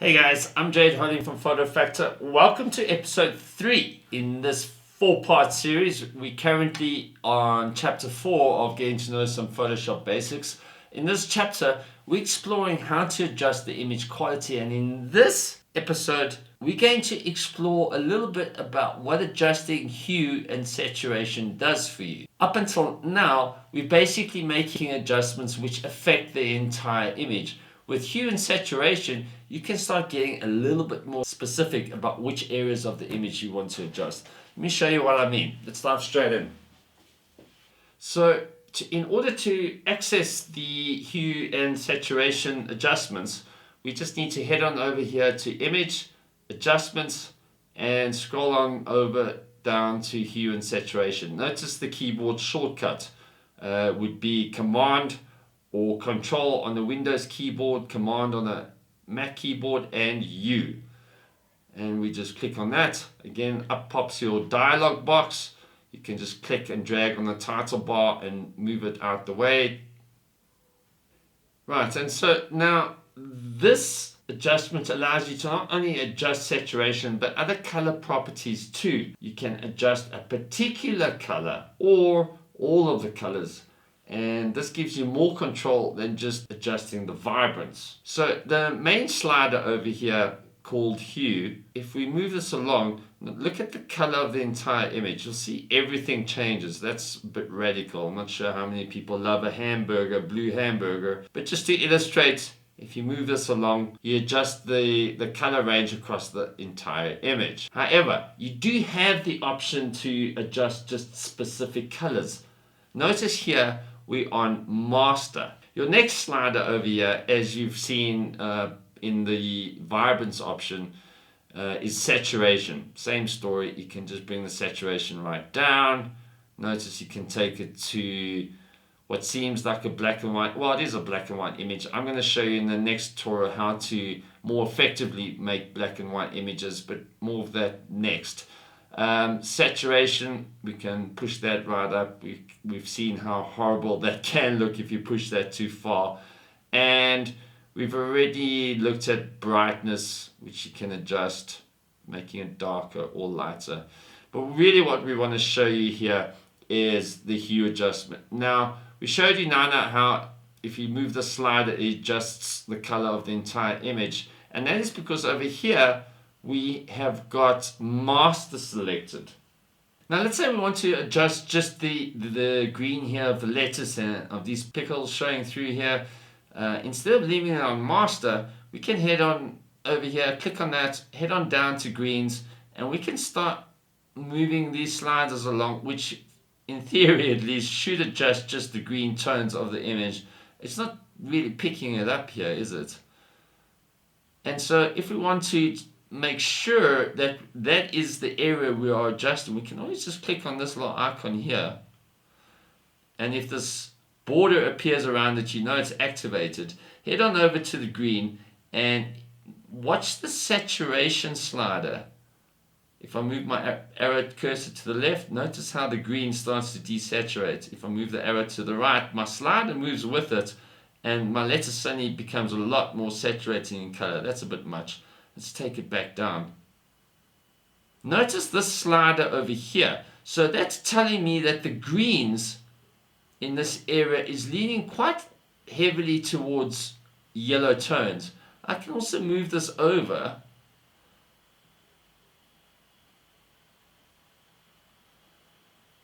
Hey guys, I'm Jade Holding from Photo Factor. Welcome to episode 3 in this 4-part series. We're currently on chapter 4 of getting to know some Photoshop basics. In this chapter, we're exploring how to adjust the image quality, and in this episode, we're going to explore a little bit about what adjusting hue and saturation does for you. Up until now, we're basically making adjustments which affect the entire image. With hue and saturation, you can start getting a little bit more specific about which areas of the image you want to adjust. Let me show you what I mean. Let's dive straight in. So, in order to access the hue and saturation adjustments, we just need to head on over here to Image, Adjustments, and scroll on over down to Hue and Saturation. Notice the keyboard shortcut would be Command or Control on the Windows keyboard, Command on a Mac keyboard, and U. And we just click on that. Again, up pops your dialog box. You can just click and drag on the title bar and move it out the way. Right, and so now this adjustment allows you to not only adjust saturation but other color properties too. You can adjust a particular color or all of the colors, and this gives you more control than just adjusting the vibrance. So the main slider over here called hue, if we move this along, look at the color of the entire image. You'll see everything changes. That's a bit radical. I'm not sure how many people love a hamburger, blue hamburger, but just to illustrate, if you move this along, you adjust the color range across the entire image. However, you do have the option to adjust just specific colors. Notice here we're on master. Your next slider over here, as you've seen in the vibrance option, is saturation. Same story, you can just bring the saturation right down. Notice you can take it to what seems like a black and white, well, it is a black and white image. I'm going to show you in the next tutorial how to more effectively make black and white images, but more of that next. Saturation, we can push that right up. We've seen how horrible that can look if you push that too far. And we've already looked at brightness, which you can adjust, making it darker or lighter. But really what we want to show you here is the hue adjustment. Now, we showed you now how if you move the slider, it adjusts the color of the entire image. And that is because over here, we have got master selected. Now let's say we want to adjust just the green here of the lettuce and of these pickles showing through here. Instead of leaving it on master, we can head on over here, click on that, head on down to greens, and we can start moving these sliders along, which in theory at least should adjust just the green tones of the image. It's not really picking it up here, is it? And so if we want to make sure that that is the area we are adjusting, we can always just click on this little icon here, and if this border appears around it, you know it's activated. Head on over to the green and watch the saturation slider. If I move my arrow cursor to the left, notice how the green starts to desaturate. If I move the arrow to the right, my slider moves with it, and my lettuce suddenly becomes a lot more saturating in color. That's a bit much. Let's take it back down. Notice this slider over here. So that's telling me that the greens in this area is leaning quite heavily towards yellow tones. I can also move this over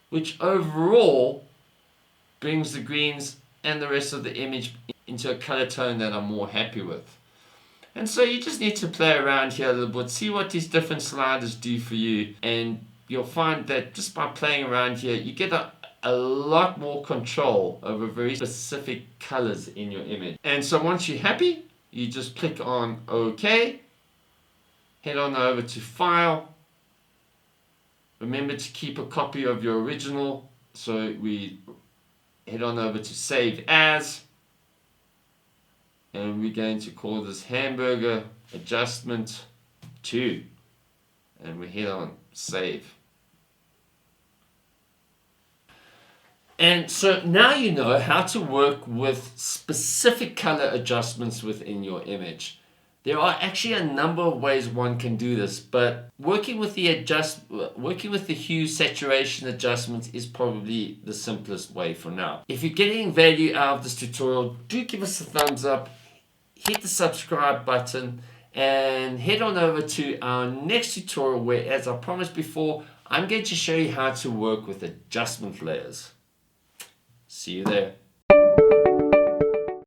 which overall brings the greens and the rest of the image into a color tone that I'm more happy with. And so you just need to play around here a little bit, see what these different sliders do for you, and you'll find that just by playing around here, you get a lot more control over very specific colors in your image. And so once you're happy, you just click on OK, head on over to File. Remember to keep a copy of your original, so we head on over to Save As, and we're going to call this Hamburger Adjustment 2, and we hit on Save. And so now you know how to work with specific color adjustments within your image. There are actually a number of ways one can do this, but working with the hue saturation adjustments is probably the simplest way for now. If you're getting value out of this tutorial, do give us a thumbs up, hit the subscribe button, and head on over to our next tutorial where, as I promised before, I'm going to show you how to work with adjustment layers. See you there.